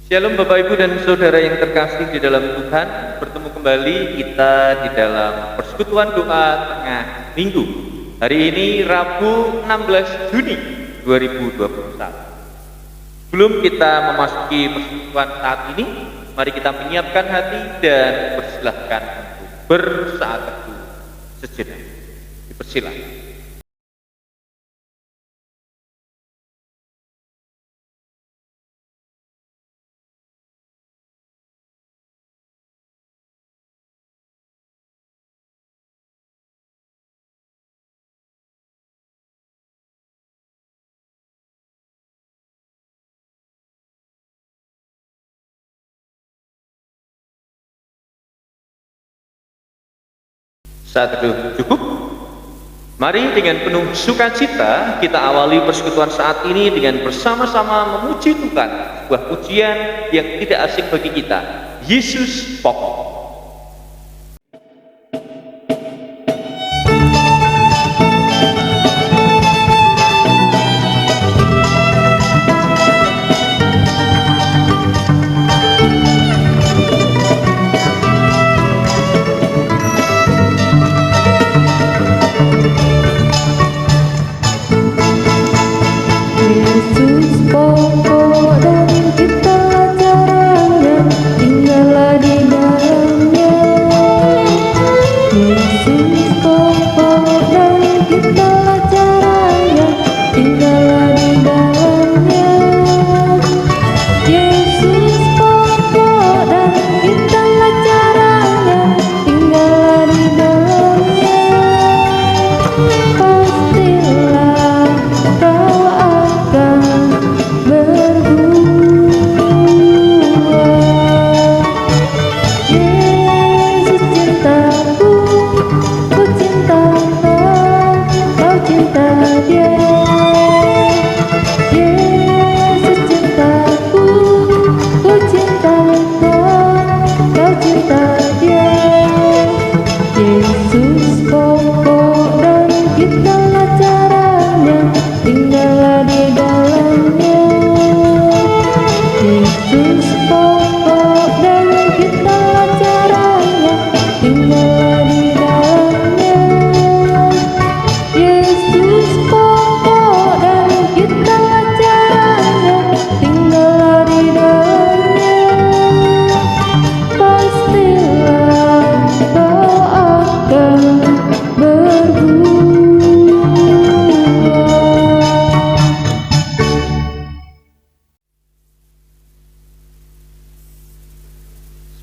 Shalom Bapak Ibu dan Saudara yang terkasih di dalam Tuhan. Bertemu kembali kita di dalam persekutuan doa tengah minggu. Hari ini Rabu 16 Juni 2021. Sebelum kita memasuki persekutuan saat ini, mari kita menyiapkan hati dan persilahkan untuk bersaat teduh sejenak. Dipersilahkan. Saat teduh cukup? Mari dengan penuh sukacita kita awali persekutuan saat ini dengan bersama-sama memuji Tuhan, sebuah pujian yang tidak asing bagi kita. Yesus pokok.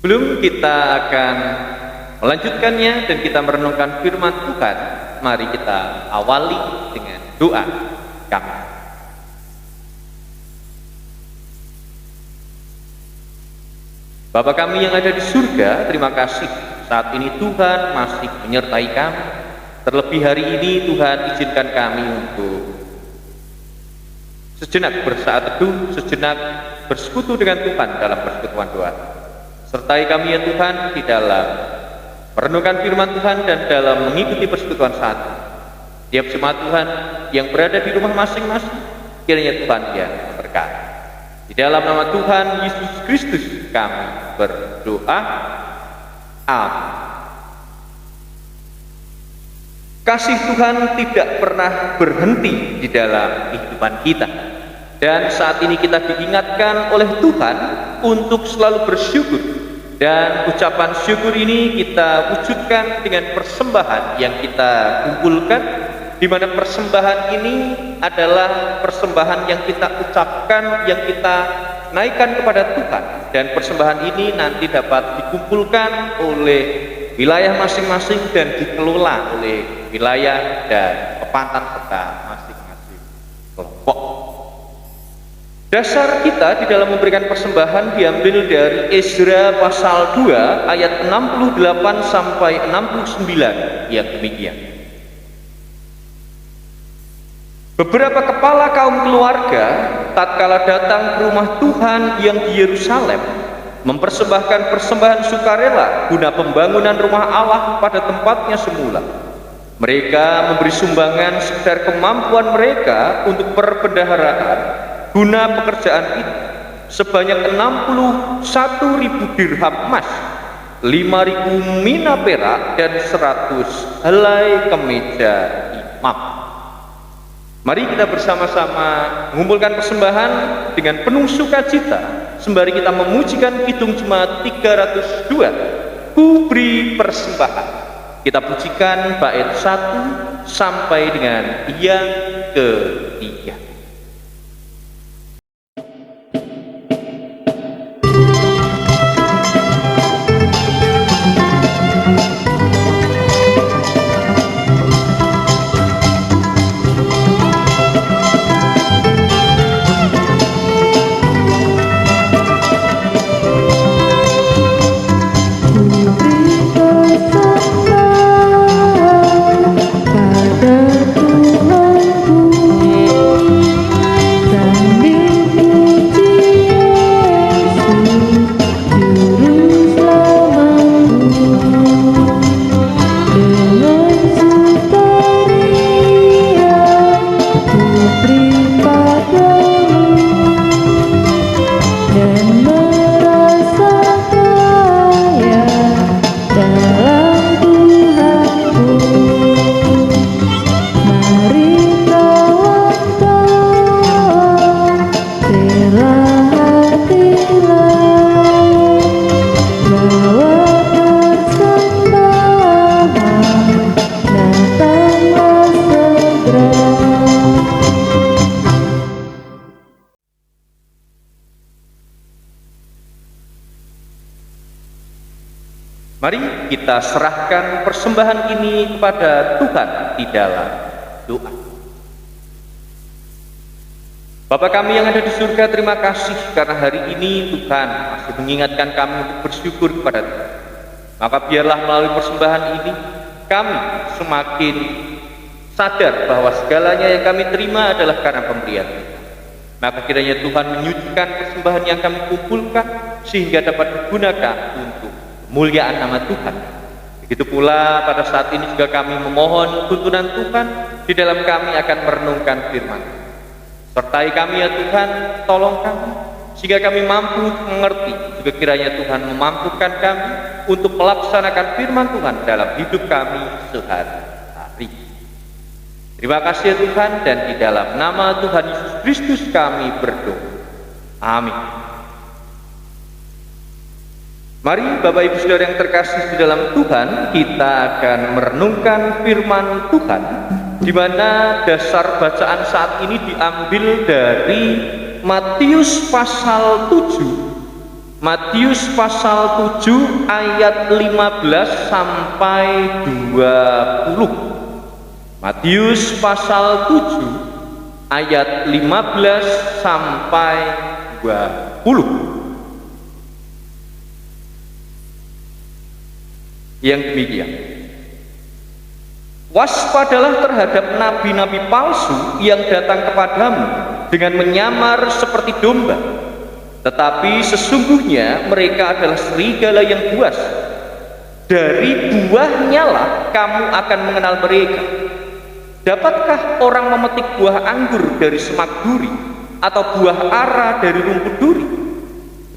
Sebelum kita akan melanjutkannya dan kita merenungkan firman Tuhan, mari kita awali dengan doa kami. Bapa kami yang ada di surga, terima kasih saat ini Tuhan masih menyertai kami. Terlebih hari ini Tuhan izinkan kami untuk sejenak bersaat teduh, sejenak bersekutu dengan Tuhan dalam persekutuan doa. Sertai kami ya Tuhan di dalam merenungkan firman Tuhan dan dalam mengikuti persekutuan saat ini. Tiap jemaat Tuhan yang berada di rumah masing-masing, kiranya Tuhan yang memberkati. Di dalam nama Tuhan Yesus Kristus kami berdoa. Amin. Kasih Tuhan tidak pernah berhenti di dalam kehidupan kita. Dan saat ini kita diingatkan oleh Tuhan untuk selalu bersyukur. Dan ucapan syukur ini kita wujudkan dengan persembahan yang kita kumpulkan, di mana persembahan ini adalah persembahan yang kita ucapkan, yang kita naikkan kepada Tuhan. Dan persembahan ini nanti dapat dikumpulkan oleh wilayah masing-masing dan dikelola oleh wilayah dan kepatan serta masing-masing kelompok. Dasar kita di dalam memberikan persembahan diambil dari Ezra pasal 2 ayat 68 sampai 69 yang demikian. Beberapa kepala kaum keluarga tatkala datang ke rumah Tuhan yang di Yerusalem mempersembahkan persembahan sukarela guna pembangunan rumah Allah pada tempatnya semula. Mereka memberi sumbangan sekedar kemampuan mereka untuk perbendaharaan guna pekerjaan itu, sebanyak 61.000 dirham emas, 5.000 mina perak, dan 100 helai kemeja imam. Mari kita bersama-sama mengumpulkan persembahan dengan penuh sukacita sembari kita memujikan Kidung Jemaat 302, Ku beri persembahan. Kita pujikan bait 1 sampai dengan yang ketiga. Mari kita serahkan persembahan ini kepada Tuhan di dalam doa. Bapa kami yang ada di surga, terima kasih karena hari ini Tuhan masih mengingatkan kami untuk bersyukur kepada Tuhan. Maka biarlah melalui persembahan ini kami semakin sadar bahwa segalanya yang kami terima adalah karena pemberian Tuhan. Maka kiranya Tuhan menyucikan persembahan yang kami kumpulkan sehingga dapat digunakan untuk kemuliaan nama Tuhan. Begitu pula pada saat ini juga kami memohon tuntunan Tuhan di dalam kami akan merenungkan firman. Sertai kami ya Tuhan, tolong kami sehingga kami mampu mengerti, juga kiranya Tuhan memampukan kami untuk melaksanakan firman Tuhan dalam hidup kami sehari-hari. Terima kasih ya Tuhan, dan di dalam nama Tuhan Yesus Kristus kami berdoa. Amin. Mari Bapak Ibu Saudara yang terkasih di dalam Tuhan, kita akan merenungkan firman Tuhan, di mana dasar bacaan saat ini diambil dari Matius pasal 7. Matius pasal 7 ayat 15 sampai 20. Matius pasal 7 ayat 15 sampai 20. Yang demikian, waspadalah terhadap nabi-nabi palsu yang datang kepadamu dengan menyamar seperti domba, tetapi sesungguhnya mereka adalah serigala yang buas. Dari buahnya lah kamu akan mengenal mereka. Dapatkah orang memetik buah anggur dari semak duri, atau buah ara dari rumput duri?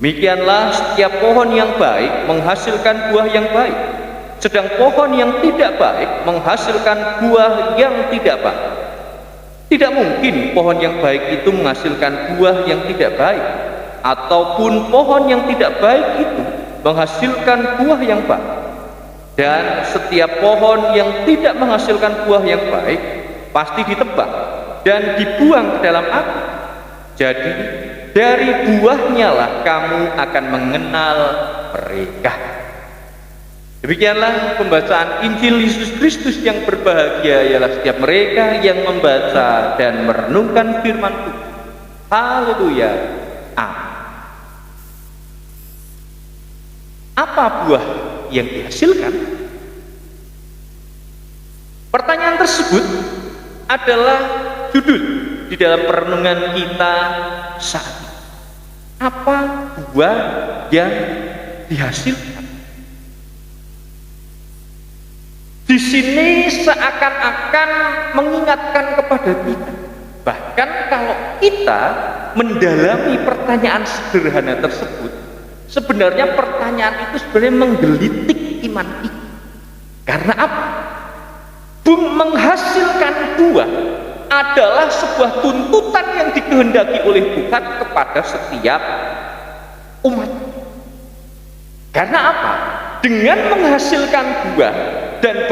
Demikianlah setiap pohon yang baik menghasilkan buah yang baik, sedang pohon yang tidak baik menghasilkan buah yang tidak baik. Tidak mungkin pohon yang baik itu menghasilkan buah yang tidak baik, ataupun pohon yang tidak baik itu menghasilkan buah yang baik. Dan setiap pohon yang tidak menghasilkan buah yang baik pasti ditebang dan dibuang ke dalam api. Jadi dari buahnya lah kamu akan mengenal mereka. Demikianlah pembacaan Injil Yesus Kristus. Yang berbahagia ialah setiap mereka yang membaca dan merenungkan firman Tuhan. Haleluya. Amin. Apa buah yang dihasilkan? Pertanyaan tersebut adalah judul di dalam perenungan kita saat ini. Apa buah yang dihasilkan? Di sini seakan-akan mengingatkan kepada kita Bahkan kalau kita mendalami pertanyaan sederhana tersebut, sebenarnya pertanyaan itu sebenarnya menggelitik iman kita. Karena apa? Menghasilkan buah adalah sebuah tuntutan yang dikehendaki oleh Tuhan kepada setiap umat. Karena apa? Dengan menghasilkan buah dan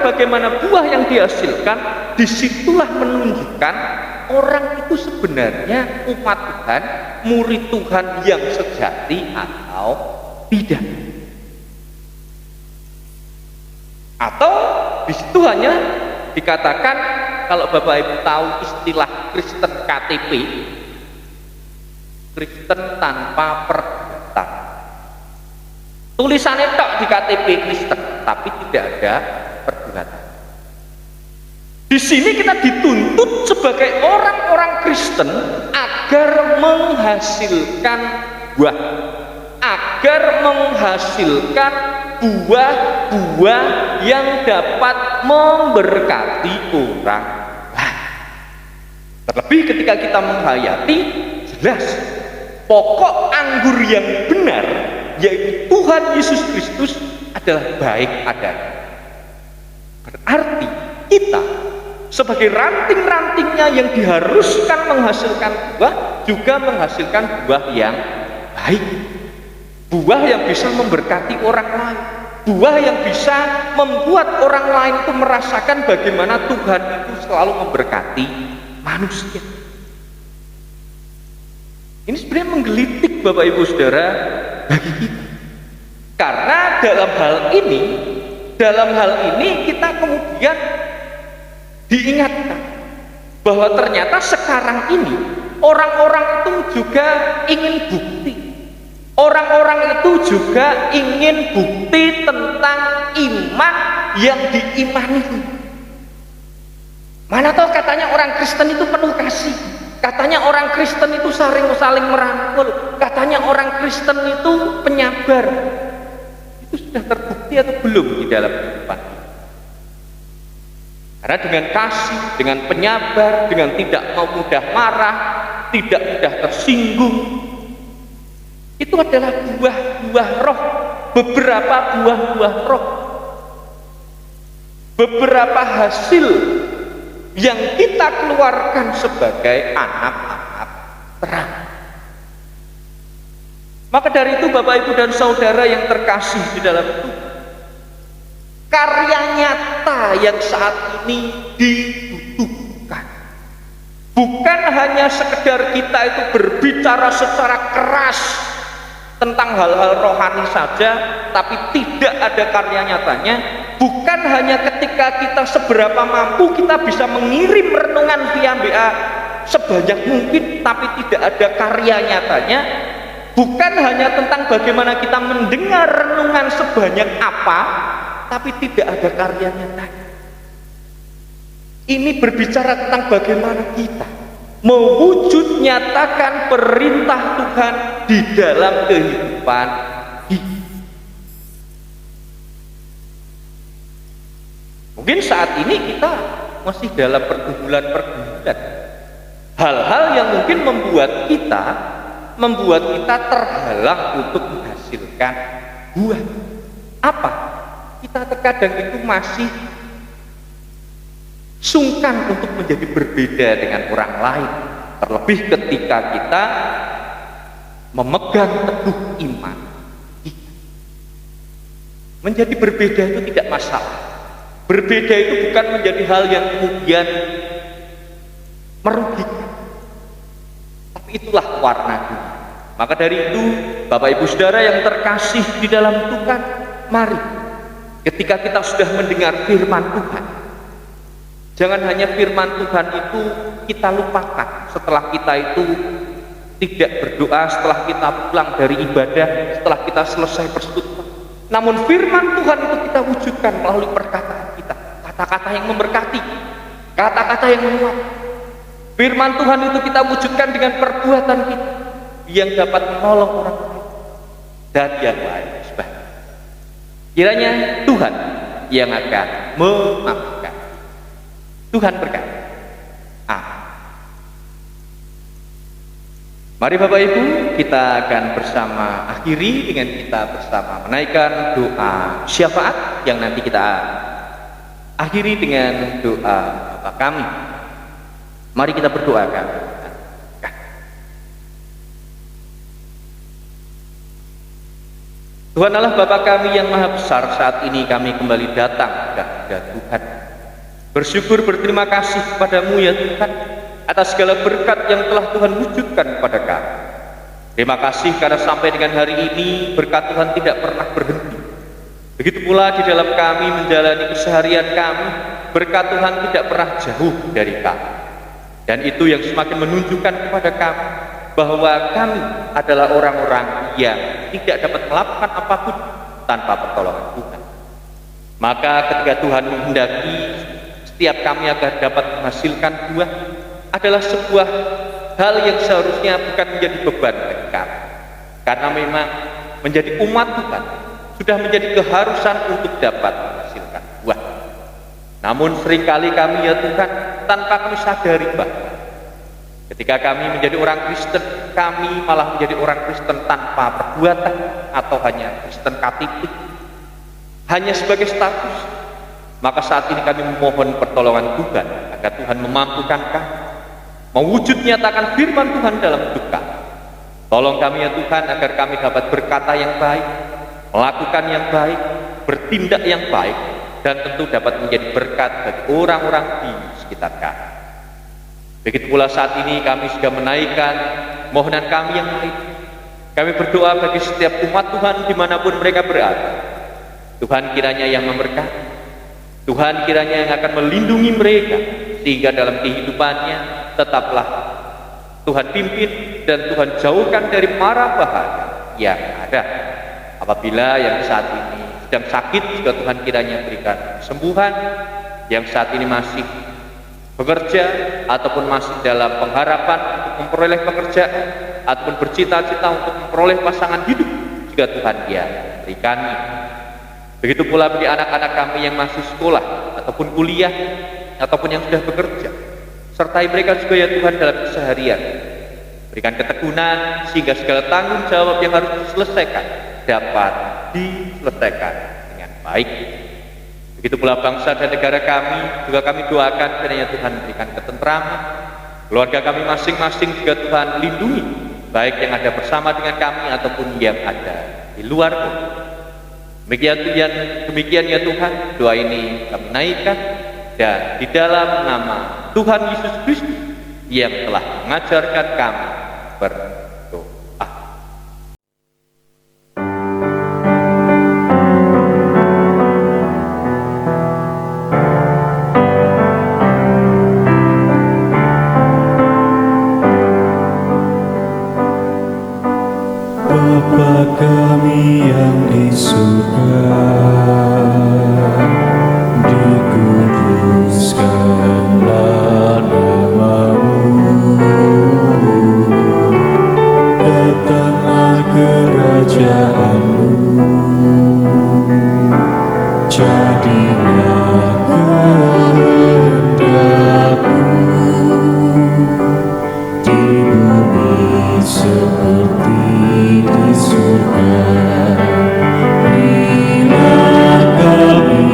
bagaimana buah yang dihasilkan, disitulah menunjukkan orang itu sebenarnya umat Tuhan, murid Tuhan yang sejati atau tidak. Atau di situ hanya dikatakan, kalau Bapak Ibu tahu istilah Kristen KTP, Kristen tanpa perbuatan. Tulisannya tok di KTP Kristen, tapi tidak ada perbuatan. Di sini kita dituntut sebagai orang-orang Kristen agar menghasilkan buah, agar menghasilkan buah-buah yang dapat memberkati orang lain. Terlebih ketika kita menghayati, jelas pokok anggur yang benar, yaitu Tuhan Yesus Kristus, adalah baik adanya. Berarti kita sebagai ranting-rantingnya yang diharuskan menghasilkan buah, juga menghasilkan buah yang baik, buah yang bisa memberkati orang lain, buah yang bisa membuat orang lain itu merasakan bagaimana Tuhan itu selalu memberkati manusia. Ini sebenarnya menggelitik Bapak Ibu Saudara bagi kita. Karena dalam hal ini kita kemudian diingatkan bahwa ternyata sekarang ini orang-orang itu juga ingin bukti. Orang-orang itu juga ingin bukti tentang iman yang diimani. Mana tahu katanya orang Kristen itu penuh kasih, katanya orang Kristen itu saling merangkul, katanya orang Kristen itu penyabar. Itu sudah terbukti atau belum di dalam kehidupan? Karena dengan kasih, dengan penyabar, dengan tidak mau mudah marah, tidak mudah tersinggung, itu adalah buah-buah roh, beberapa buah-buah roh, beberapa hasil yang kita keluarkan sebagai anak-anak terang. Maka dari itu Bapak Ibu dan Saudara yang terkasih di dalam Tuhan, karya nyata yang saat ini dibutuhkan bukan hanya sekedar kita itu berbicara secara keras tentang hal-hal rohani saja, tapi tidak ada karya nyatanya. Bukan hanya ketika kita seberapa mampu kita bisa mengirim renungan via WA sebanyak mungkin, tapi tidak ada karya nyatanya. Bukan hanya tentang bagaimana kita mendengar renungan sebanyak apa, tapi tidak ada karya nyatanya. Ini berbicara tentang bagaimana kita mewujud nyatakan perintah Tuhan di dalam kehidupan kita. Mungkin saat ini kita masih dalam pergumulan-pergumulan, hal-hal yang mungkin membuat kita terhalang untuk menghasilkan buah. Apa? Kita terkadang itu masih sungkan untuk menjadi berbeda dengan orang lain, terlebih ketika kita memegang teguh iman kita. Menjadi berbeda itu tidak masalah. Berbeda itu bukan menjadi hal yang kemudian merugikan, tapi itulah warna dunia. Maka dari itu Bapak Ibu Saudara yang terkasih di dalam Tuhan, mari ketika kita sudah mendengar firman Tuhan, jangan hanya firman Tuhan itu kita lupakan setelah kita itu tidak berdoa, setelah kita pulang dari ibadah, setelah kita selesai persekutuan. Namun firman Tuhan itu kita wujudkan melalui perkataan kita, kata-kata yang memberkati, kata-kata yang menguat. Firman Tuhan itu kita wujudkan dengan perbuatan kita yang dapat menolong orang lain dan yang lain sebagainya. Kiranya Tuhan yang akan memampukan. Tuhan berkati. Mari Bapak Ibu, kita akan bersama akhiri dengan kita bersama menaikkan doa syafaat yang nanti kita akhiri dengan doa Bapa kami. Mari kita berdoakan. Tuhan Allah Bapa kami yang maha besar, saat ini kami kembali datang kepada Tuhan. Bersyukur berterima kasih kepadamu ya Tuhan, atas segala berkat yang telah Tuhan wujudkan kepada kami. Terima kasih karena sampai dengan hari ini berkat Tuhan tidak pernah berhenti. Begitu pula di dalam kami menjalani keseharian kami, berkat Tuhan tidak pernah jauh dari kami. Dan itu yang semakin menunjukkan kepada kami bahwa kami adalah orang-orang yang tidak dapat melakukan apapun tanpa pertolongan Tuhan. Maka ketika Tuhan menghendaki setiap kami agar dapat menghasilkan buah, adalah sebuah hal yang seharusnya bukan menjadi beban bagi kami. Karena memang menjadi umat Tuhan sudah menjadi keharusan untuk dapat menghasilkan buah. Namun seringkali kami ya Tuhan, tanpa kami sadari bahwa ketika kami menjadi orang Kristen, kami malah menjadi orang Kristen tanpa perbuatan atau hanya Kristen KTP, hanya sebagai status. Maka saat ini kami memohon pertolongan Tuhan agar Tuhan memampukan kami mewujud nyatakan firman Tuhan dalam hidup kami. Tolong kami ya Tuhan agar kami dapat berkata yang baik, melakukan yang baik, bertindak yang baik, dan tentu dapat menjadi berkat bagi orang-orang di sekitar kami. Begitu pula saat ini kami sudah menaikkan mohonan kami yang baik. Kami berdoa bagi setiap umat Tuhan dimanapun mereka berada. Tuhan kiranya yang memberkati, Tuhan kiranya yang akan melindungi mereka, sehingga dalam kehidupannya tetaplah Tuhan pimpin dan Tuhan jauhkan dari mara bahaya yang ada. Apabila yang saat ini sedang sakit, juga Tuhan kiranya berikan kesembuhan. Yang saat ini masih bekerja ataupun masih dalam pengharapan untuk memperoleh pekerjaan ataupun bercita-cita untuk memperoleh pasangan hidup, juga Tuhan dia berikannya. Begitu pula bagi anak-anak kami yang masih sekolah ataupun kuliah ataupun yang sudah bekerja, sertai mereka juga ya Tuhan dalam keseharian. Berikan ketekunan sehingga segala tanggung jawab yang harus diselesaikan dapat diselesaikan dengan baik. Begitu pula bangsa dan negara kami juga kami doakan kiranya Tuhan berikan ketentraman. Keluarga kami masing-masing juga Tuhan lindungi, baik yang ada bersama dengan kami ataupun yang ada di luar pun. Demikian ya Tuhan, doa ini kami naikkan dan di dalam nama Tuhan Yesus Kristus yang telah mengajarkan kami berdoa. Bapa kami yang di surga, dikuduskanlah nama-Mu, datanglah kerajaan-Mu, jadilah kehendak-Mu di bumi seperti di surga. Berilah kami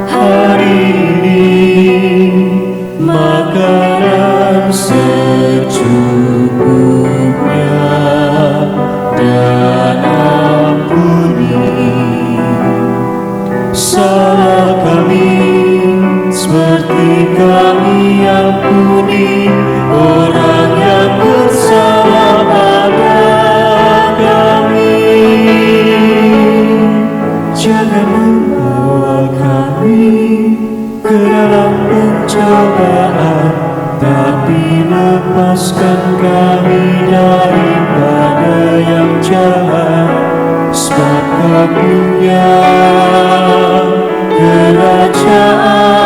hari ini makanan secukupnya, dan ampuni salah kami seperti kami ampuni orang yang bersalah pada kami. Jangan membawa kami ke dalam pencobaan, tapi lepaskan kami daripada yang jahat. Sebab Kau punya kerajaan